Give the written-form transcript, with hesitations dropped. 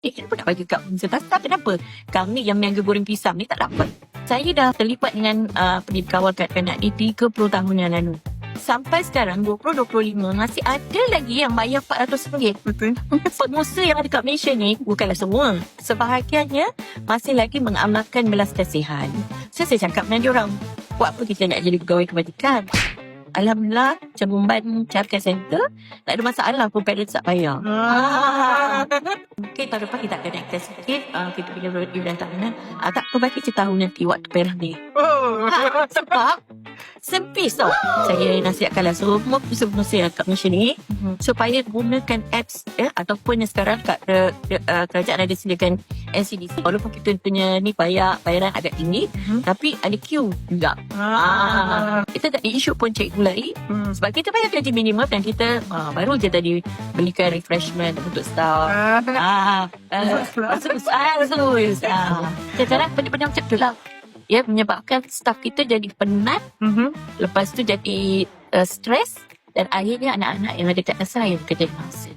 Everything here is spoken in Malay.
Kenapa nak bagi kat Selasa? Kenapa? Kami yang meniaga goreng pisang ni tak dapat. Saya dah terlibat dengan dikawal kat anak ni 30 tahun yang lalu. Sampai sekarang 2025 masih ada lagi yang bayar RM400. Betul. Pengusaha yang ada kat Malaysia ni bukanlah semua. Sebahagiannya masih lagi mengamalkan belas kasihan. Saya cakap dengan diorang, buat apa kita nak jadi pegawai kebajikan? Alhamdulillah, Jamban Childcare Center tak ada masalah pun parents tak bayar. Mungkin tahun depan kita akan naikkan sikit. Kita punya review dan tahunan. Tak perbaiki je tahun nanti waktu perah ni. Sebab sempis tau. Saya nasihatkanlah semua pengusaha kat Malaysia ni supaya gunakan apps ataupun yang sekarang kat kerajaan ada sediakan NCDC. Walaupun kita punya ni bayaran agak tinggi, tapi ada queue juga. Kita tak ada isu pun cikgu lari. Sebab kita bayar gaji minimum dan kita baru je tadi belikan refreshment untuk staff. Kadang-kadang benda-benda macam tu lah. Ya, menyebabkan staff kita jadi penat. Lepas tu jadi stres. Dan akhirnya anak-anak yang ada kat atas yang kena masa.